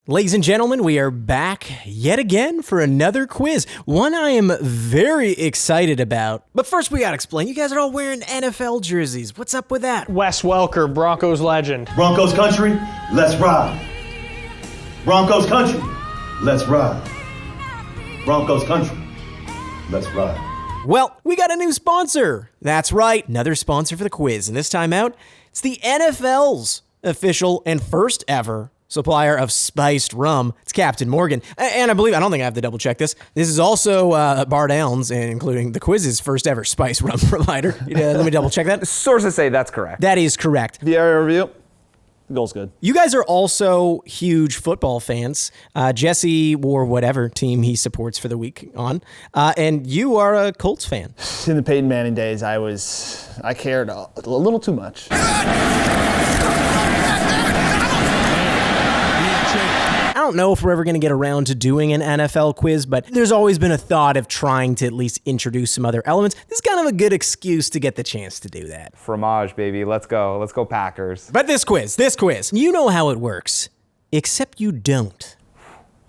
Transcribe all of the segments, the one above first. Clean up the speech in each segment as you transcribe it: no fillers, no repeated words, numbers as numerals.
Ladies and gentlemen, we are back yet again for another quiz. One I am very excited about. But first we gotta explain, you guys are all wearing NFL jerseys. What's up with that? Wes Welker, Broncos legend. Broncos country, let's ride. Broncos country, let's ride. Broncos country, let's ride. Well, we got a new sponsor. That's right, another sponsor for the quiz. And this time out, it's the NFL's official and first ever supplier of spiced rum. It's Captain Morgan. And I don't think I have to double check this. This is also BarDown's, including the quiz's first ever spiced rum provider. Let me double check that. Sources say that's correct. That is correct. The area review. Goal's good. You guys are also huge football fans. Jesse wore whatever team he supports for the week on. And you are a Colts fan. In the Peyton Manning days, I cared a little too much. I don't know if we're ever going to get around to doing an NFL quiz, but there's always been a thought of trying to at least introduce some other elements. This is kind of a good excuse to get the chance to do that. Fromage, baby. Let's go. Let's go Packers. But this quiz, you know how it works, except you don't.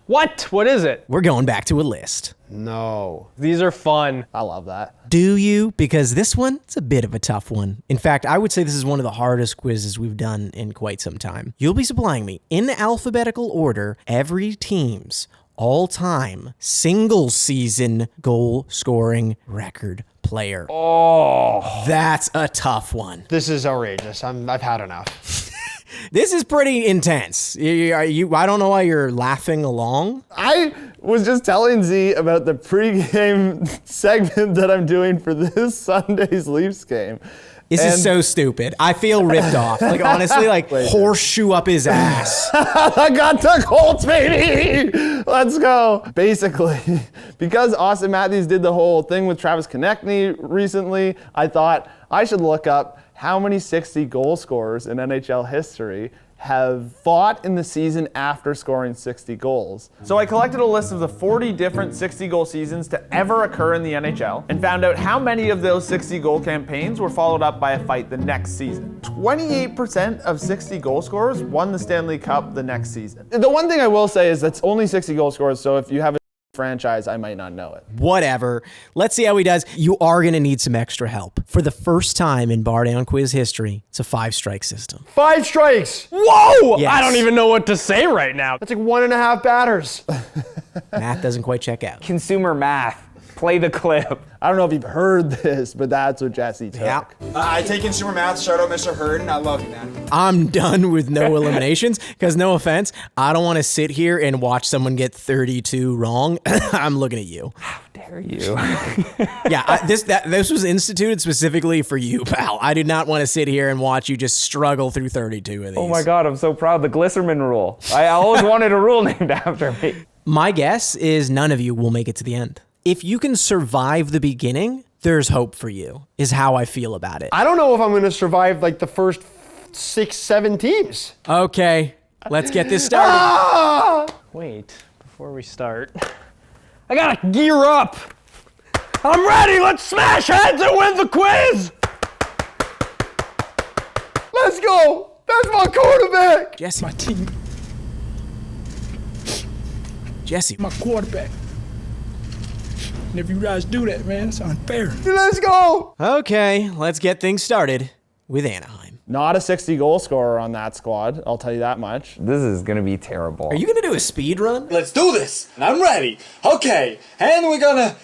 What? What is it? We're going back to a list. No. These are fun. I love that. Do you? Because this one, it's a bit of a tough one. In fact, I would say this is one of the hardest quizzes we've done in quite some time. You'll be supplying me, in alphabetical order, every team's all-time single-season goal-scoring record player. Oh. That's a tough one. This is outrageous. I've had enough. This is pretty intense. I don't know why you're laughing along. I was just telling Z about the pregame segment that I'm doing for this Sunday's Leafs game. This is so stupid. I feel ripped off. Like, honestly, horseshoe up his ass. I got the Colts, baby! Let's go. Basically, because Austin Matthews did the whole thing with Travis Konechny recently, I thought I should look up how many 60 goal scorers in NHL history have fought in the season after scoring 60 goals. So I collected a list of the 40 different 60-goal seasons to ever occur in the NHL and found out how many of those 60-goal campaigns were followed up by a fight the next season. 28% of 60 goal scorers won the Stanley Cup the next season. The one thing I will say is that's only 60 goal scorers, so if you have a franchise, I might not know it. Whatever. Let's see how he does. You are going to need some extra help. For the first time in BarDown quiz history, it's a 5-strike system. 5 strikes. Whoa! Yes. I don't even know what to say right now. That's like 1.5 batters. Math doesn't quite check out. Consumer math. Play the clip. I don't know if you've heard this, but that's what Jesse took. Yeah. I take consumer math. Shout out Mr. Hurden. I love you, man. I'm done with no eliminations because, no offense, I don't want to sit here and watch someone get 32 wrong. I'm looking at you. How dare you? Yeah, this was instituted specifically for you, pal. I did not want to sit here and watch you just struggle through 32 of these. Oh my God, I'm so proud. The Glisserman rule. I always wanted a rule named after me. My guess is none of you will make it to the end. If you can survive the beginning, there's hope for you, is how I feel about it. I don't know if I'm going to survive like the first 6-7 teams. Okay, let's get this started. Wait, before we start, I gotta gear up. I'm ready. Let's smash heads and win the quiz. Let's go. That's my quarterback. Jesse. My team, Jesse. my quarterback. And if you guys do that, man, it's unfair. Let's go. Okay, let's get things started with Anaheim. Not a 60-goal scorer on that squad, I'll tell you that much. This is going to be terrible. Are you going to do a speed run? Let's do this. I'm ready. Okay, and we're gonna...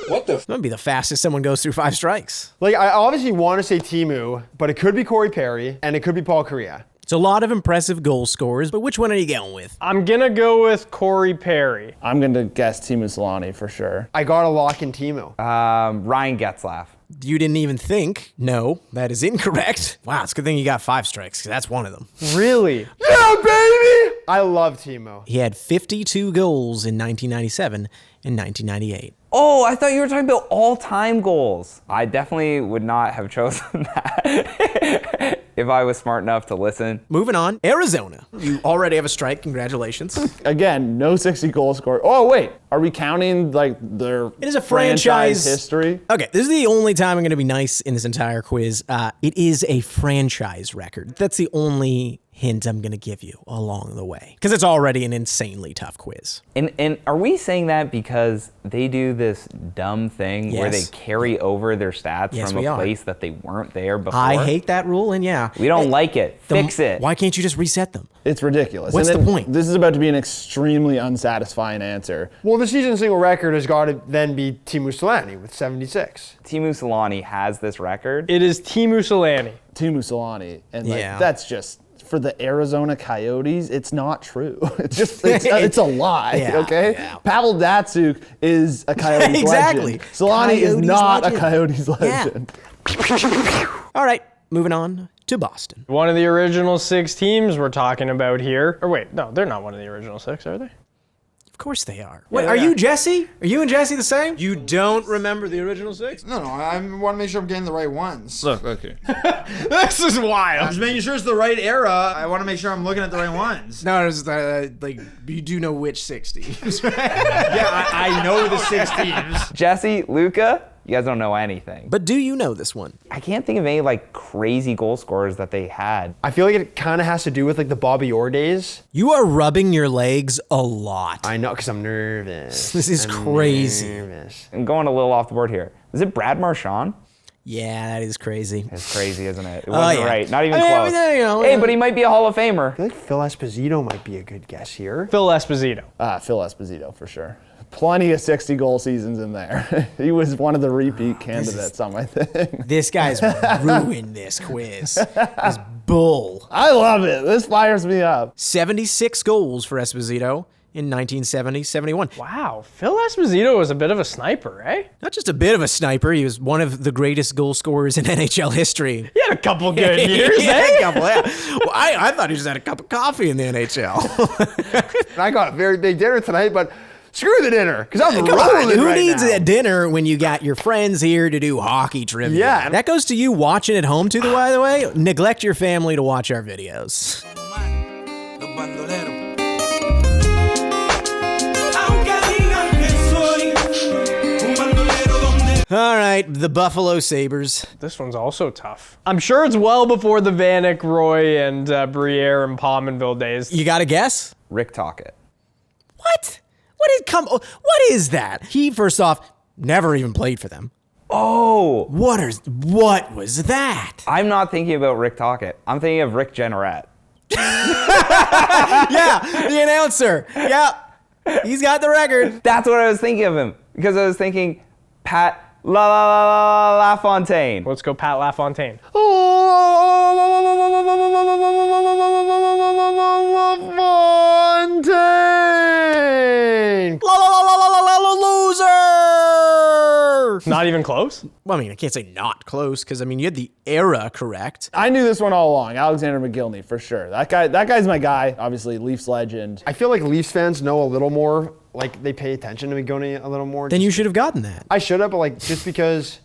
What the? That might be the fastest someone goes through 5 strikes. Like, I obviously want to say Timu, but it could be Corey Perry, and it could be Paul Kariya. It's a lot of impressive goal scorers, but which one are you going with? I'm gonna go with Corey Perry. I'm going to guess Teemu Selanne for sure. I got to lock in Timu. Ryan Getzlaf. You didn't even think. No, that is incorrect. Wow, it's a good thing you got 5 strikes, because that's one of them. Really? Yeah, baby! I love Timu. He had 52 goals in 1997 and 1998. Oh, I thought you were talking about all-time goals. I definitely would not have chosen that if I was smart enough to listen. Moving on, Arizona. You already have a strike. Congratulations. Again, no 60-goal scorer. Oh, wait. Are we counting like their It is a franchise history? Okay, this is the only time I'm going to be nice in this entire quiz. It is a franchise record. That's the only hint I'm going to give you along the way, because it's already an insanely tough quiz. And are we saying that because they do this dumb thing where they Yes. carry over their stats Yes, from we a are. place that they weren't there before? I hate that rule, and yeah. We don't like it. Fix it. Why can't you just reset them? It's ridiculous. What's And the then point? This is about to be an extremely unsatisfying answer. Well, the season single record has got to then be Teemu Selanne with 76. Teemu Selanne has this record. It is Teemu Selanne. Teemu Selanne, and like Yeah. that's just for the Arizona Coyotes. It's not true. It's just it's a lie. Yeah, Okay, yeah. Pavel Datsuk is a Coyotes Exactly. legend. Selanne is Coyotes not legend. a Coyotes Yeah. legend. All right, moving on to Boston. One of the original 6 teams we're talking about here. Or wait, no, they're not one of the original 6, are they? Of course they are. Wait, they are are. you Jesse? Are you and Jesse the same? You don't remember the original 6? No, I want to make sure I'm getting the right ones. Look, okay. This is wild. I'm just making sure it's the right era. I want to make sure I'm looking at the right ones. No, it's like you do know which 6 teams, right? Yeah, I know the 6 teams. Jesse, Luca, you guys don't know anything. But do you know this one? I can't think of any like crazy goal scorers that they had. I feel like it kind of has to do with like the Bobby Orr days. You are rubbing your legs a lot. I know, because I'm nervous. This is I'm crazy. nervous. I'm going a little off the board here. Is it Brad Marchand? Yeah, that is crazy. It's crazy, isn't it? It wasn't yeah. right. Not even I mean, close. you know, Hey, but he might be a Hall of Famer. I feel like Phil Esposito might be a good guess here. Phil Esposito. Phil Esposito for sure. Plenty of 60-goal seasons in there. He was one of the repeat candidates on my thing. This guy's ruined this quiz. This bull. I love it. This fires me up. 76 goals for Esposito in 1970-71. Wow, Phil Esposito was a bit of a sniper, eh? Not just a bit of a sniper, he was one of the greatest goal scorers in NHL history. He had a couple good years, He had eh? a couple, yeah. Well, I thought he just had a cup of coffee in the NHL. I got a very big dinner tonight, but screw the dinner, because I'm Come on, rolling who right needs now. a dinner when you got your friends here to do hockey trivia? Yeah. That goes to you watching at home, too, by the way. Neglect your family to watch our videos. All right, the Buffalo Sabres. This one's also tough. I'm sure it's well before the Vanek, Roy, and Briere and Pominville days. You got a guess? Rick Tocchet. What? What is that? He, first off, never even played for them. Oh, What was that? I'm not thinking about Rick Tocchet. I'm thinking of Rick Jenneret. Yeah, the announcer. Yeah, he's got the record. That's what I was thinking of him, because I was thinking Pat LaFontaine. Let's go Pat LaFontaine. Fontaine! Loser! Not even close? Well, I mean, I can't say not close, because, I mean, you had the era correct. I knew this one all along. Alexander McGillney, for sure. That guy's my guy. Obviously, Leafs legend. I feel like Leafs fans know a little more, like they pay attention to McGonagall a little more. Then you should have gotten that. I should have, but like just because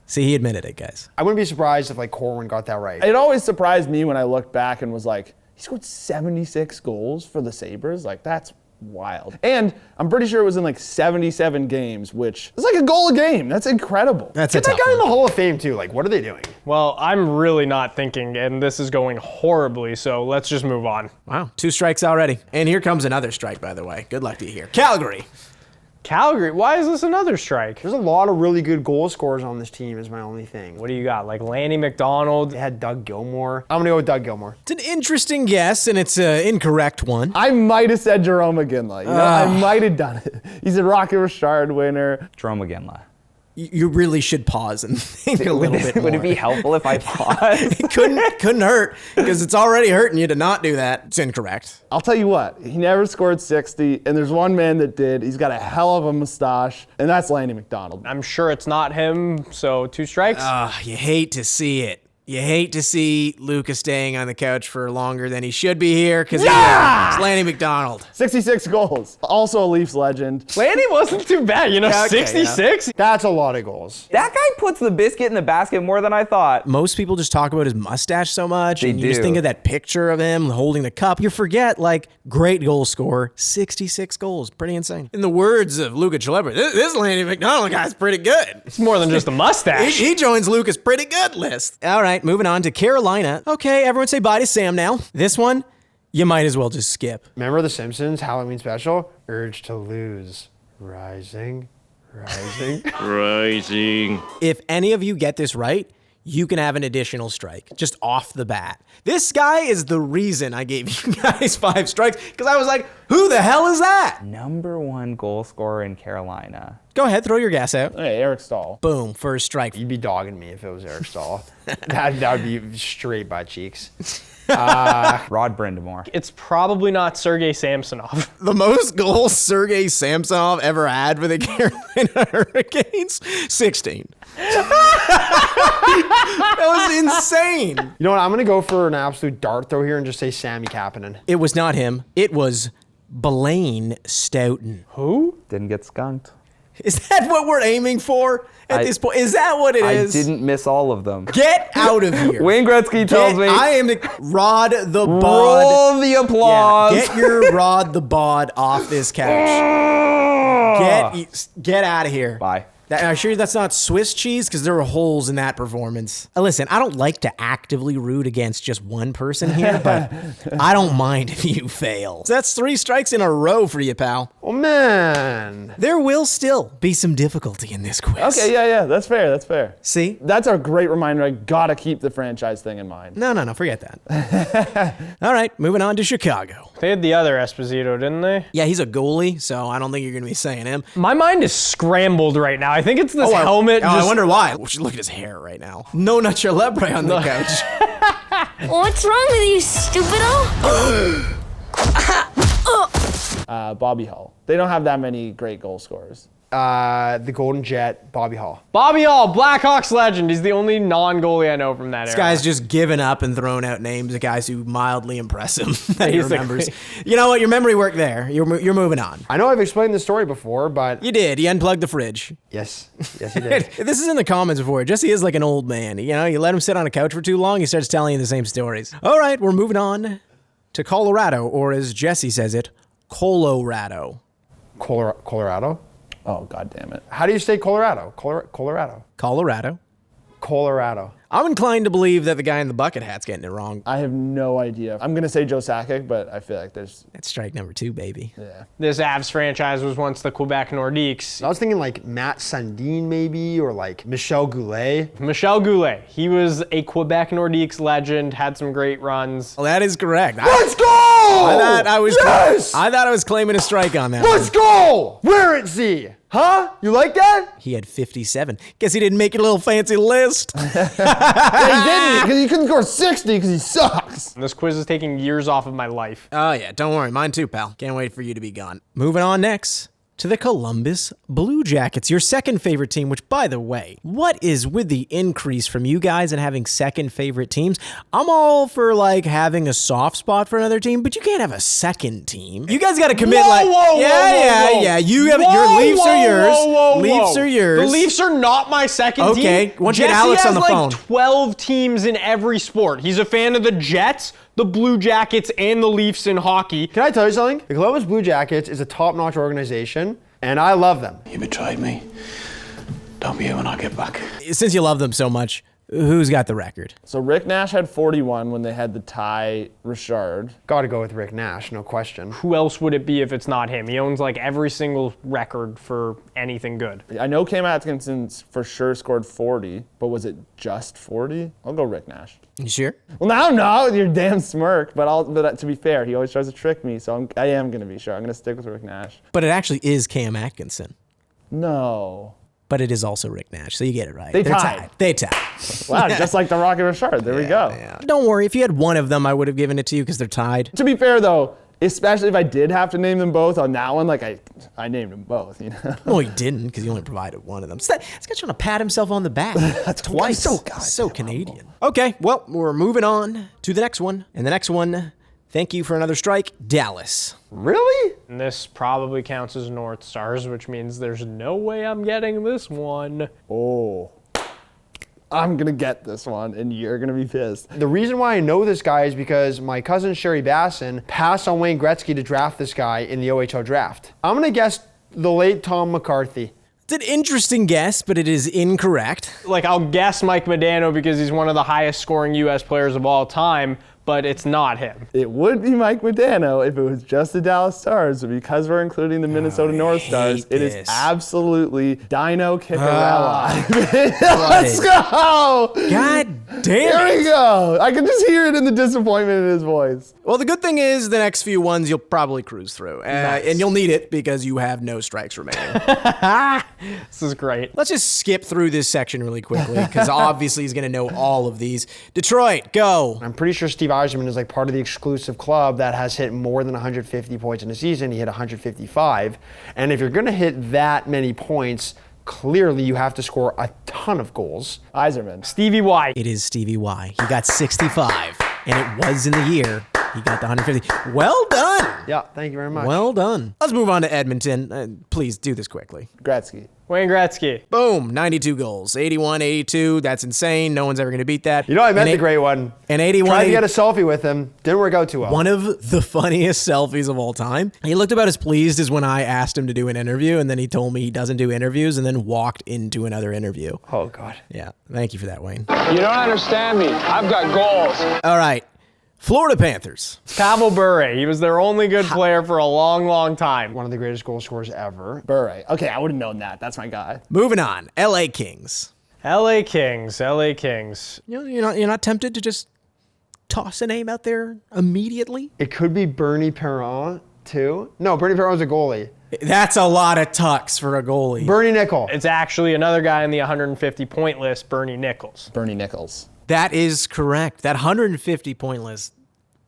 See, he admitted it, guys. I wouldn't be surprised if like Corwin got that right. It always surprised me when I looked back and was like, he scored 76 goals for the Sabres? Like, that's wild. And I'm pretty sure it was in like 77 games, which is like a goal a game. That's incredible. That's Get a that tough guy in the one. Hall of Fame too. Like, what are they doing? Well, I'm really not thinking, and this is going horribly, so let's just move on. Wow, 2 strikes already. And here comes another strike, by the way. Good luck to you here. Calgary. Calgary, why is this another strike? There's a lot of really good goal scorers on this team is my only thing. What do you got? Like Lanny McDonald? They had Doug Gilmore. I'm gonna go with Doug Gilmore. It's an interesting guess, and it's an incorrect one. I might have said Jerome McGinley. You know, I might have done it. He's a Rocket Richard winner. Jerome McGinley. You really should pause and think a little bit more. Would it be helpful if I paused? It couldn't hurt, because it's already hurting you to not do that. It's incorrect. I'll tell you what, he never scored 60, and there's one man that did. He's got a hell of a mustache, and that's Lanny McDonald. I'm sure it's not him, so 2 strikes. You hate to see it. You hate to see Luka staying on the couch for longer than he should be here because it's Lanny McDonald. 66 goals. Also a Leafs legend. Lanny wasn't too bad, 66? Yeah. That's a lot of goals. That guy puts the biscuit in the basket more than I thought. Most people just talk about his mustache so much, They and you just do. think of that picture of him holding the cup. You forget, great goal scorer, 66 goals. Pretty insane. In the words of Luka Chalebra, this Lanny McDonald guy's pretty good. It's more than just a mustache. He joins Luka's pretty good list. All right, moving on to Carolina. Okay, everyone say bye to Sam now. This one, you might as well just skip. Remember The Simpsons Halloween special? Urge to lose. Rising. If any of you get this right, you can have an additional strike, just off the bat. This guy is the reason I gave you guys 5 strikes, because I was like, who the hell is that? #1 goal scorer in Carolina. Go ahead, throw your gas out. Hey, Eric Stahl. Boom, first strike. You'd be dogging me if it was Eric Stahl. that would be straight butt cheeks. Rod Brindamore. It's probably not Sergei Samsonov. The most goals Sergei Samsonov ever had for the Carolina Hurricanes? 16. That was insane. You know what? I'm going to go for an absolute dart throw here and just say Sammy Kapanen. It was not him. It was Blaine Stoughton. Who? Didn't get skunked. Is that what we're aiming for at this point? Is that what it is? I didn't miss all of them. Get out of here. Wayne Gretzky tells me. I am the Rod the Bod. Roll the applause. Yeah, get your Rod the Bod off this couch. Get out of here. Bye. I'm sure that's not Swiss cheese because there were holes in that performance. Listen, I don't like to actively root against just one person here, but I don't mind if you fail. So that's 3 strikes in a row for you, pal. Oh, man. There will still be some difficulty in this quiz. Okay, yeah, that's fair. See? That's a great reminder. I gotta keep the franchise thing in mind. No, forget that. All right, moving on to Chicago. They had the other Esposito, didn't they? Yeah, he's a goalie, so I don't think you're going to be saying him. My mind is scrambled right now. I think it's this helmet. I wonder why. Look at his hair right now. No Nut Celebre on the couch. What's wrong with you, stupido? Bobby Hull. They don't have that many great goal scorers. The Golden Jet, Bobby Hall. Bobby Hall, Blackhawks legend. He's the only non-goalie I know from that era. This guy's just given up and throwing out names of guys who mildly impress him that he remembers. You know what? Your memory worked there. You're moving on. I know I've explained this story before, but... You did. You unplugged the fridge. Yes, you did. This is in the comments before. Jesse is like an old man. You let him sit on a couch for too long, he starts telling you the same stories. All right, we're moving on to Colorado, or as Jesse says it, Colorado. Colorado? Oh, God damn it. How do you say Colorado? Colorado. Colorado. I'm inclined to believe that the guy in the bucket hat's getting it wrong. I have no idea. I'm going to say Joe Sakic, but I feel like there's... That's strike number 2, baby. Yeah. This Avs franchise was once the Quebec Nordiques. I was thinking like Matt Sundin maybe, or like Michel Goulet. Michel Goulet. He was a Quebec Nordiques legend, had some great runs. Well, that is correct. Let's go! I thought I was claiming a strike on that. Let's go! Where is he? Huh? You like that? He had 57. Guess he didn't make your little fancy list. Yeah, he didn't, because he couldn't score 60 because he sucks. This quiz is taking years off of my life. Oh, yeah. Don't worry. Mine too, pal. Can't wait for you to be gone. Moving on next to the Columbus Blue Jackets, your second favorite team, which, by the way, what is with the increase from you guys and having second favorite teams? I'm all for, having a soft spot for another team, but you can't have a second team. You guys got to commit, whoa. You have your Leafs are yours. Leafs are yours. The Leafs are not my second team. Okay, once you get Alex on the phone. 12 teams in every sport. He's a fan of the Jets, the Blue Jackets, and the Leafs in hockey. Can I tell you something? The Columbus Blue Jackets is a top-notch organization, and I love them. You betrayed me. Don't be here when I get back. Since you love them so much, who's got the record? So Rick Nash had 41 when they had the Ty Richard. Got to go with Rick Nash, no question. Who else would it be if it's not him? He owns every single record for anything good. I know Cam Atkinson for sure scored 40, but was it just 40? I'll go Rick Nash. You sure? Well, now no, with your damn smirk. But to be fair, he always tries to trick me, so I am going to be sure. I'm going to stick with Rick Nash. But it actually is Cam Atkinson. No. But it is also Rick Nash, so you get it right. They're tied. They tied. Wow, just like the Rocket Richard. There we go. Yeah. Don't worry, if you had one of them, I would have given it to you because they're tied. To be fair, though, Especially if I did have to name them both on that one, like I named them both, you know? Well, he didn't because he only provided one of them. So this guy's trying to pat himself on the back twice. So Canadian. Okay, well, we're moving on to the next one. And the next one, thank you for another strike, Dallas. Really? And this probably counts as North Stars, which means there's no way I'm getting this one. Oh. I'm gonna get this one, and you're gonna be pissed. The reason why I know this guy is because my cousin Sherry Basson passed on Wayne Gretzky to draft this guy in the OHL draft. I'm gonna guess the late Tom McCarthy. It's an interesting guess, but it is incorrect. Like, I'll guess Mike Modano because he's one of the highest scoring U.S. players of all time, but it's not him. It would be Mike Modano if it was just the Dallas Stars, but because we're including the Minnesota North Stars, it is absolutely Dino Kickarella. Let's go! God damn Here it. we go. I can just hear it in the disappointment in his voice. Well, the good thing is the next few ones you'll probably cruise through. And you'll need it because you have no strikes remaining. This is great. Let's just skip through this section really quickly because obviously he's going to know all of these. Detroit, go. I'm pretty sure Steve Yzerman is like part of the exclusive club that has hit more than 150 points in a season. He hit 155. And if you're going to hit that many points, clearly you have to score a ton of goals. Yzerman. Stevie Y. It is Stevie Y. He got 65, and it was in the year he got the 150. Well done. Yeah, thank you very much. Well done. Let's move on to Edmonton. Please do this quickly. Gretzky. Wayne Gretzky. Boom, 92 goals. 81, 82, that's insane. No one's ever going to beat that. You know, I met the great one. And 81. Tried to get a selfie with him. Didn't work out too well. One of the funniest selfies of all time. He looked about as pleased as when I asked him to do an interview, and then he told me he doesn't do interviews, and then walked into another interview. Oh, God. Yeah, thank you for that, Wayne. You don't understand me. I've got goals. All right. Florida Panthers. Pavel Bure. He was their only good player for a long, long time. One of the greatest goal scorers ever. Bure. Okay, I would have known that. That's my guy. Moving on. LA Kings. LA Kings. LA Kings. You're not tempted to just toss a name out there immediately? It could be Bernie Perron, too. No, Bernie Perron was a goalie. That's a lot of tucks for a goalie. Bernie Nickel. It's actually another guy in the 150 point list, Bernie Nichols. Bernie Nichols. That is correct. That 150 point list,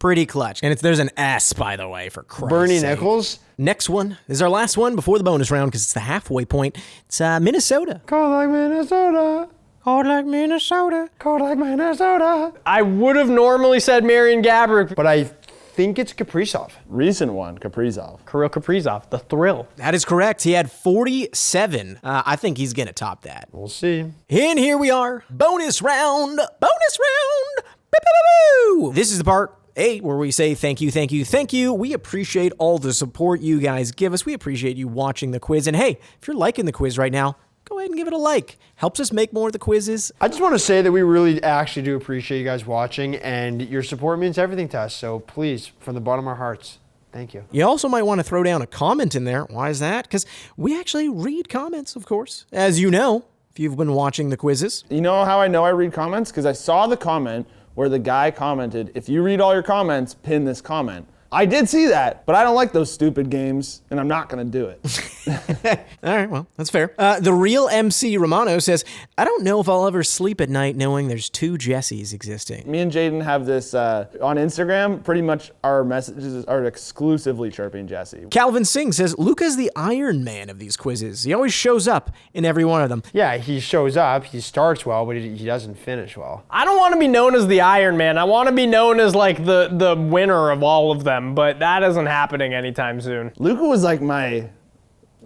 pretty clutch. And there's an S, by the way, for Christ's Bernie sake. Nichols. Next one is our last one before the bonus round because it's the halfway point. It's Minnesota. Cold like Minnesota. Cold like Minnesota. Cold like Minnesota. I would have normally said Marian Gaborik, but I think it's Kaprizov. Recent one, Kaprizov. Kirill Kaprizov, the thrill. That is correct. He had 47. I think he's going to top that. We'll see. And here we are. Bonus round. Bonus round. Boo-boo-boo-boo. This is the part where we say thank you, thank you, thank you. We appreciate all the support you guys give us. We appreciate you watching the quiz. And hey, if you're liking the quiz right now, go ahead and give it a like. Helps us make more of the quizzes. I just want to say that we really actually do appreciate you guys watching, and your support means everything to us. So please, from the bottom of our hearts, thank you. You also might want to throw down a comment in there. Why is that? Because we actually read comments, of course, as you know, if you've been watching the quizzes. You know how I know I read comments? Because I saw the comment where the guy commented, if you read all your comments, pin this comment. I did see that, but I don't like those stupid games, and I'm not going to do it. All right, well, that's fair. The real MC Romano says, I don't know if I'll ever sleep at night knowing there's two Jessies existing. Me and Jaden have this on Instagram. Pretty much our messages are exclusively chirping Jesse. Calvin Singh says, Luca's the Iron Man of these quizzes. He always shows up in every one of them. Yeah, he shows up, he starts well, but he doesn't finish well. I don't want to be known as the Iron Man. I want to be known as like the winner of all of them. But that isn't happening anytime soon. Luca was like my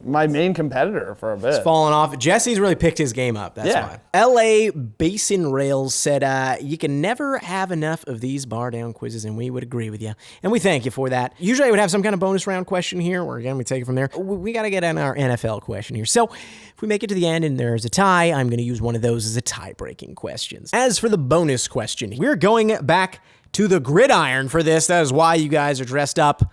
main competitor for a bit. It's fallen off. Jesse's really picked his game up. That's why. LA Basin Rails said, you can never have enough of these BarDown quizzes, and we would agree with you. And we thank you for that. Usually I would have some kind of bonus round question here, or again, we take it from there. We got to get on our NFL question here. So if we make it to the end and there's a tie, I'm going to use one of those as a tie-breaking questions. As for the bonus question, we're going back to the gridiron for this. That is why you guys are dressed up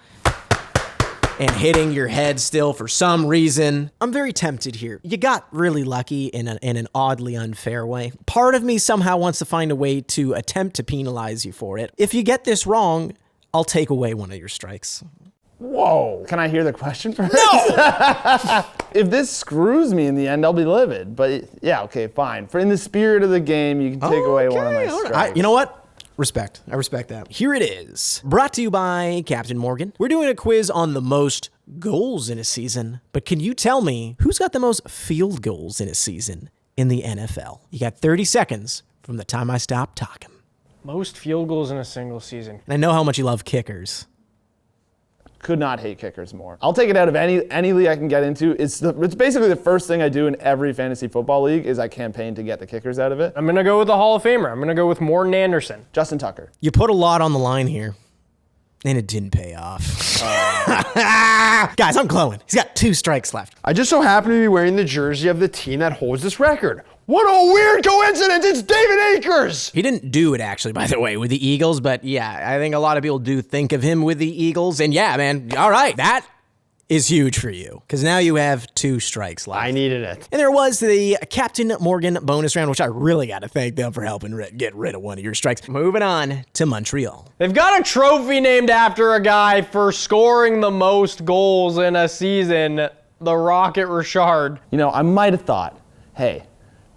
and hitting your head still for some reason. I'm very tempted here. You got really lucky in an oddly unfair way. Part of me somehow wants to find a way to attempt to penalize you for it. If you get this wrong, I'll take away one of your strikes. Whoa. Can I hear the question first? No! If this screws me in the end, I'll be livid. But yeah, okay, fine. For in the spirit of the game, you can take away one of my strikes. You know what? Respect. I respect that. Here it is. Brought to you by Captain Morgan. We're doing a quiz on the most goals in a season. But can you tell me who's got the most field goals in a season in the NFL? You got 30 seconds from the time I stop talking. Most field goals in a single season. And I know how much you love kickers. Could not hate kickers more. I'll take it out of any league I can get into. It's basically the first thing I do in every fantasy football league is I campaign to get the kickers out of it. I'm going to go with the Hall of Famer. I'm going to go with Morton Anderson. Justin Tucker. You put a lot on the line here, and it didn't pay off. Guys, I'm glowing. He's got 2 strikes left. I just so happen to be wearing the jersey of the team that holds this record. What a weird coincidence! It's David Akers! He didn't do it, actually, by the way, with the Eagles, but yeah, I think a lot of people do think of him with the Eagles, and yeah, man, all right, that is huge for you, because now you have 2 strikes left. I needed it. And there was the Captain Morgan bonus round, which I really got to thank them for helping get rid of one of your strikes. Moving on to Montreal. They've got a trophy named after a guy for scoring the most goals in a season, the Rocket Richard. You know, I might have thought, hey,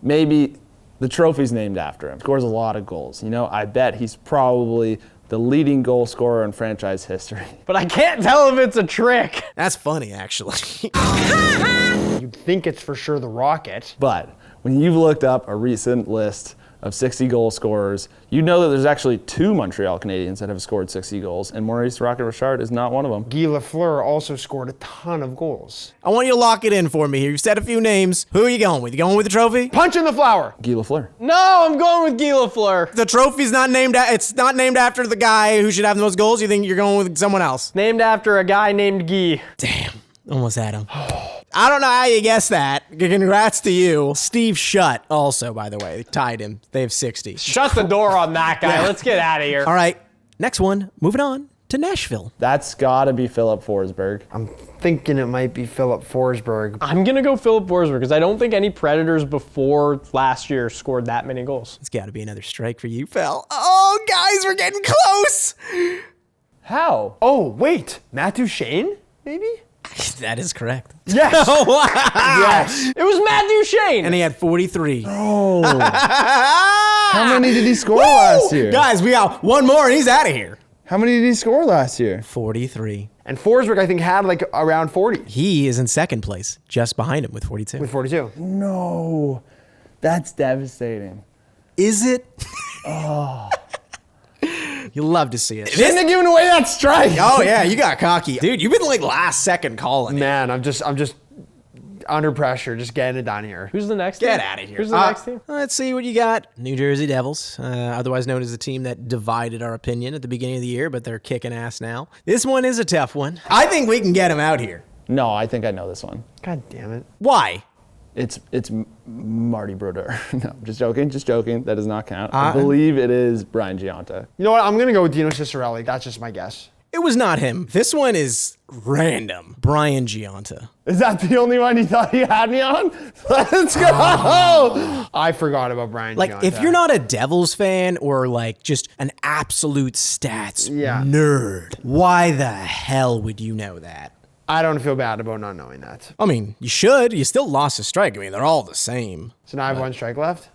maybe the trophy's named after him. Scores a lot of goals. You know, I bet he's probably the leading goal scorer in franchise history. But I can't tell if it's a trick. That's funny, actually. You'd think it's for sure the Rocket. But when you've looked up a recent list of 60 goal scorers, you know that there's actually 2 Montreal Canadiens that have scored 60 goals, and Maurice Rocket Richard is not one of them. Guy Lafleur also scored a ton of goals. I want you to lock it in for me here. You've said a few names. Who are you going with? You going with the trophy? Punch in the flower. Guy Lafleur. No, I'm going with Guy Lafleur. The trophy's not named. It's not named after the guy who should have the most goals. You think you're going with someone else? Named after a guy named Guy. Damn, almost had him. I don't know how you guessed that. Congrats to you. Steve Shutt also, by the way, tied him. They have 60. Shut the door on that guy. Let's get out of here. All right, next one. Moving on to Nashville. That's gotta be Philip Forsberg. I'm thinking it might be Philip Forsberg. I'm going to go Philip Forsberg because I don't think any Predators before last year scored that many goals. It's got to be another strike for you, pal. Oh, guys, we're getting close. How? Oh, wait. Matt Duchene, maybe? That is correct. Yes. Wow. Yes. It was Matt Duchene. And he had 43. Oh. How many did he score last year? Guys, we got one more and he's out of here. How many did he score last year? 43. And Forsberg, I think, had like around 40. He is in second place, just behind him with 42. With 42. No. That's devastating. Is it? Oh. You'll love to see it. Shouldn't have given away that strike. Oh, yeah, you got cocky. Dude, you've been like last second calling. Man, I'm just under pressure, just getting it done here. Who's the next Get team? out of here. Who's the next team? Let's see what you got. New Jersey Devils, otherwise known as the team that divided our opinion at the beginning of the year, but they're kicking ass now. This one is a tough one. I think we can get him out here. No, I think I know this one. God damn it. Why? It's Marty Brodeur. No, just joking. That does not count. I believe it is Brian Giunta. You know what? I'm going to go with Dino Ciccarelli. That's just my guess. It was not him. This one is random. Brian Giunta. Is that the only one you thought you had me on? Let's go! I forgot about Brian Like, Giunta. if you're not a Devils fan or like just an absolute stats nerd, why the hell would you know that? I don't feel bad about not knowing that. I mean, you should. You still lost a strike. I mean, they're all the same. So now I have 1 strike left?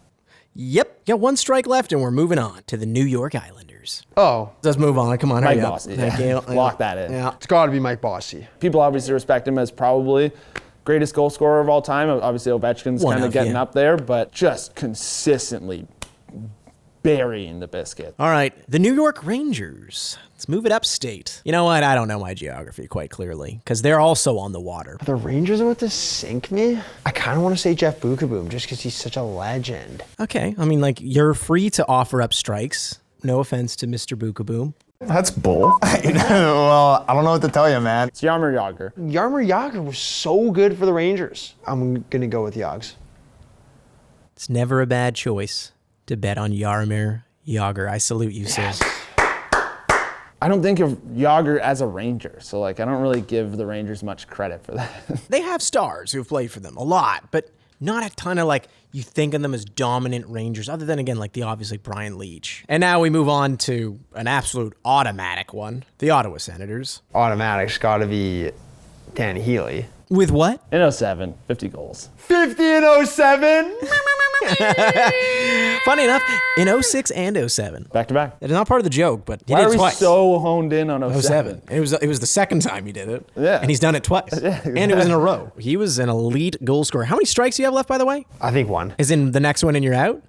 Yep. Got 1 strike left, and we're moving on to the New York Islanders. Oh. Let's move on. Come on, Mike hurry up. Bossy. Thank you. Lock that in. Yeah. It's got to be Mike Bossy. People obviously respect him as probably greatest goal scorer of all time. Obviously, Ovechkin's One kind of of, getting yeah. up there, but just consistently burying the biscuit. All right. The New York Rangers. Let's move it upstate. You know what? I don't know my geography quite clearly because they're also on the water. Are the Rangers about to sink me? I kind of want to say Jeff Bukaboom just because he's such a legend. Okay. I mean, like, you're free to offer up strikes. No offense to Mr. Bukaboom. That's bull. Well, I don't know what to tell you, man. It's Jaromir Jagr. Jaromir Jagr was so good for the Rangers. I'm going to go with Yogs. It's never a bad choice to bet on Jaromir Jagr. I salute you, sir. I don't think of Jagr as a Ranger, so like I don't really give the Rangers much credit for that. They have stars who've played for them, a lot, but not a ton of like you think of them as dominant Rangers, other than again like the obvious like Brian Leach. And now we move on to an absolute automatic one, the Ottawa Senators. Automatic's got to be Danny Healy. With what? In 07, 50 goals. 50 in 07? Funny enough, in 06 and 07. Back to back. That is not part of the joke, but he Why did are it we twice. so honed in on 07? It was the second time he did it. Yeah. And he's done it twice. Yeah, And it was in a row. He was an elite goal scorer. How many strikes do you have left, by the way? I think one. Is in the next one and you're out?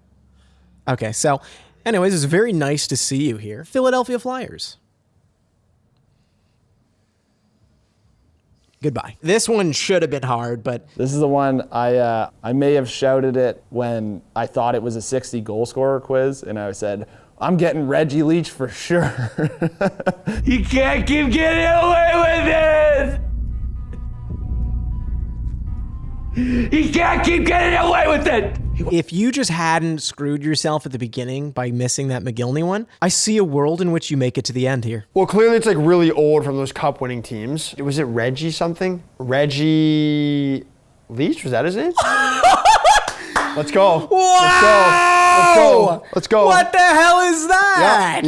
Okay, so anyways, it's very nice to see you here. Philadelphia Flyers. Goodbye. This one should have been hard, but This is the one I may have shouted it when I thought it was a 60 goal scorer quiz, and I said, I'm getting Reggie Leach for sure. You can't keep getting away with it! You can't keep getting away with it! if you just hadn't screwed yourself at the beginning by missing that McGillney one, I see a world in which you make it to the end here. Well, clearly it's like really old from those cup winning teams. Was it Reggie something? Reggie Leach? Was that his name? Let's go. Wow! Let's go. What the hell is that?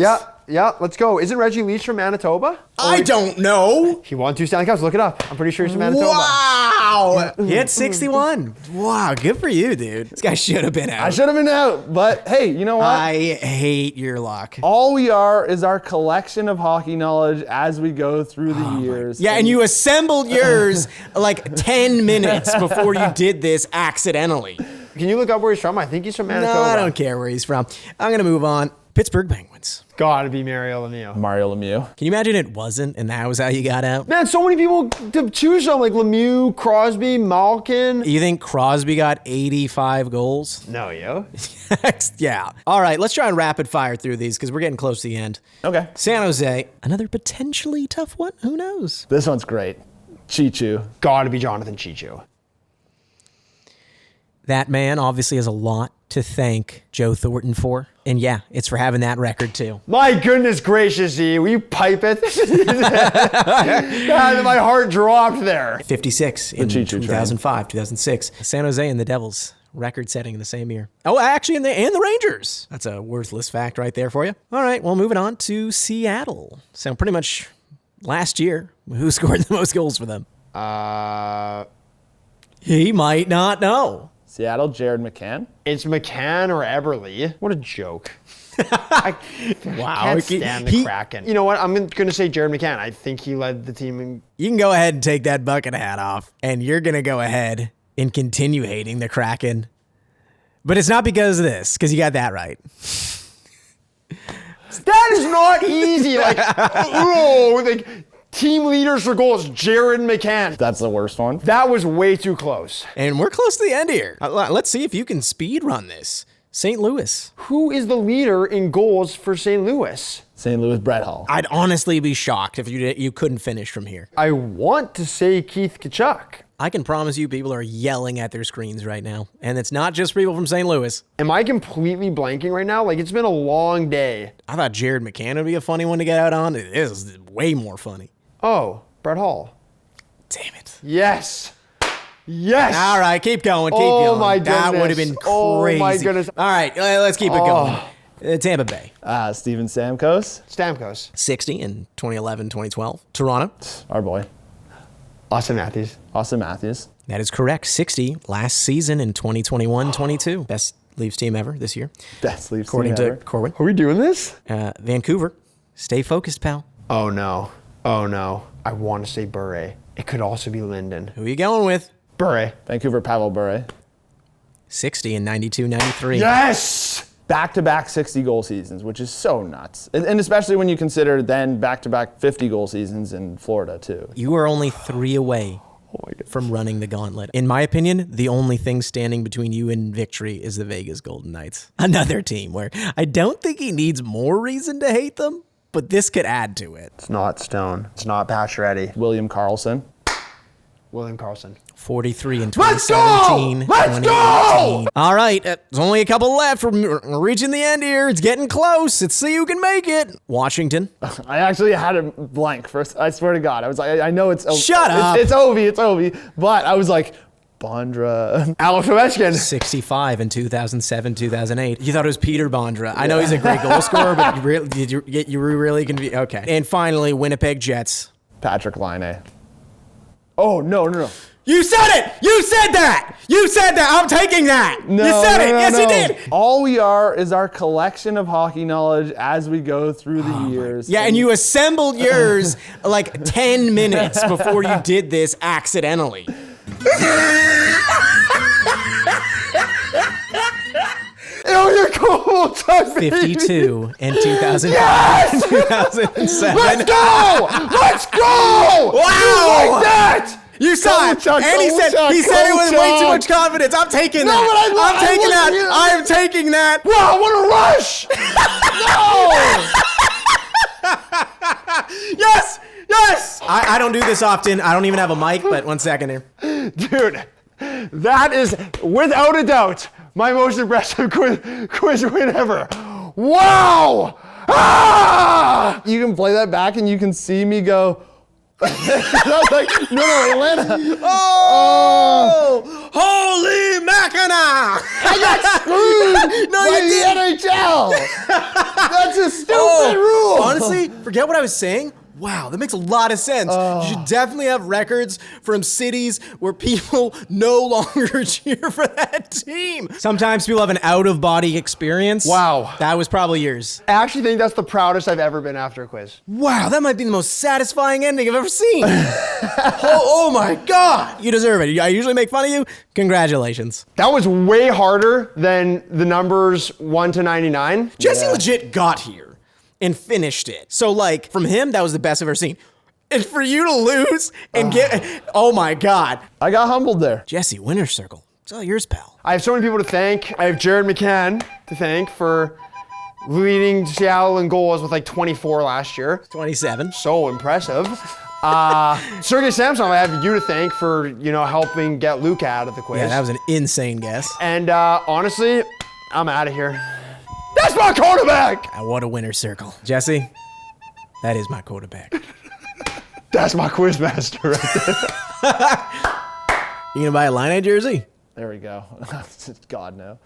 Yeah, let's go. Isn't Reggie Leach from Manitoba? I don't know. He won 2 Stanley Cups. Look it up. I'm pretty sure he's from Manitoba. Wow! He had 61. Wow, good for you, dude. This guy should have been out. I should have been out, but hey, you know what? I hate your luck. All we are is our collection of hockey knowledge as we go through the years. Yeah, and you assembled yours like 10 minutes before you did this accidentally. Can you look up where he's from? I think he's from Manitoba. No, I don't care where he's from. I'm going to move on. Pittsburgh Penguins. Gotta be Mario Lemieux. Mario Lemieux. Can you imagine it wasn't and that was how you got out? Man, so many people to choose from, like Lemieux, Crosby, Malkin. You think Crosby got 85 goals? No, yo. Yeah. All right, let's try and rapid fire through these because we're getting close to the end. Okay. San Jose, another potentially tough one. Who knows? This one's great. Chichu. Gotta be Jonathan Chichu. That man obviously has a lot to thank Joe Thornton for. And yeah, it's for having that record too. My goodness gracious, E, will you pipe it? God, my heart dropped there. 56 in Chichu 2005, 2006. San Jose and the Devils, record setting in the same year. Oh, actually, and the Rangers. That's a worthless fact right there for you. All right, well, moving on to Seattle. So pretty much last year, who scored the most goals for them? He might not know. Seattle, Jared McCann. It's McCann or Eberle. What a joke. I can't stand the Kraken. You know what? I'm going to say Jared McCann. I think he led the team in... You can go ahead and take that bucket hat off, and you're going to go ahead and continue hating the Kraken. But it's not because of this, because you got that right. That is not easy. Like team leaders for goals, Jared McCann. That's the worst one. That was way too close. And we're close to the end here. Let's see if you can speed run this. St. Louis. Who is the leader in goals for St. Louis? St. Louis, Brett Hull. I'd honestly be shocked if you couldn't finish from here. I want to say Keith Tkachuk. I can promise you people are yelling at their screens right now. And it's not just people from St. Louis. Am I completely blanking right now? Like, it's been a long day. I thought Jared McCann would be a funny one to get out on. It is way more funny. Oh, Brett Hull. Damn it. Yes. Yes. All right, keep going. Keep going. Oh, my goodness. That would have been crazy. Oh, my goodness. All right, let's keep it going. Tampa Bay. Steven Stamkos. 60 in 2011, 2012. Toronto. Our boy. Austin Matthews. That is correct. 60 last season in 2021-22. Best Leafs team ever this year. Best Leafs according team to ever. Corwin. Are we doing this? Vancouver. Stay focused, pal. Oh, no. I want to say Bure. It could also be Linden. Who are you going with? Bure. Vancouver, Pavel Bure. 60 in 92-93. Yes! Back-to-back 60-goal seasons, which is so nuts. And especially when you consider then back-to-back 50-goal seasons in Florida, too. You are only 3 away from running the gauntlet. In my opinion, the only thing standing between you and victory is the Vegas Golden Knights. Another team where I don't think he needs more reason to hate them, but this could add to it. It's not Stone. It's not Pacioretty. William Karlsson. 43 in 2017. Let's go! All right, there's only a couple left. We're reaching the end here. It's getting close. Let's see who can make it. Washington. I actually had a blank first. I swear to God. I was like, I know it's Ovi. Shut up. It's Ovi. But I was like, Bondra. Alex Ovechkin. 65 in 2007, 2008. You thought it was Peter Bondra. I know he's a great goal scorer, but you were really confused. Okay. And finally, Winnipeg Jets. Patrick Laine. Oh, no. You said it! You said that! You said that! I'm taking that! No, you said no, it! no, Yes, no. you did! All we are is our collection of hockey knowledge as we go through the years. Yeah, and you assembled yours like 10 minutes before you did this accidentally. Oh, you're cool, Chuck. 52 and 2005 Yes! and 2007. Let's go! Let's go! Wow! You like that? You saw it, Chuck, and he go, said Chuck, he said it go, with way too Chuck. much confidence. I'm taking No, that. but I'm taking that. I I'm taking that. Wow, what a rush! No! Yes, yes. I don't do this often. I don't even have a mic. But 1 second here. Dude, that is without a doubt my most impressive quiz win ever. Wow! Ah! You can play that back and you can see me go. I was like, no, Atlanta. Oh! Holy Mackinac! I got screwed No, by you the didn't. NHL. That's a stupid rule. Honestly, forget what I was saying. Wow, that makes a lot of sense. You should definitely have records from cities where people no longer cheer for that team. Sometimes people have an out-of-body experience. Wow. That was probably yours. I actually think that's the proudest I've ever been after a quiz. Wow, that might be the most satisfying ending I've ever seen. oh my God. You deserve it. I usually make fun of you. Congratulations. That was way harder than the numbers 1 to 99. Jesse legit got here and finished it. So like from him, that was the best I've ever seen. And for you to lose and oh my God. I got humbled there. Jesse, winner's circle. It's all yours, pal. I have so many people to thank. I have Jared McCann to thank for leading Seattle in goals with like 24 last year. 27. So impressive. Sergey Samsonov, I have you to thank for, helping get Luka out of the quiz. Yeah, that was an insane guess. And honestly, I'm out of here. That's my quarterback! What a winner's circle. Jesse, that is my quarterback. That's my quiz master right there. You gonna buy a Line jersey? There we go. God, no.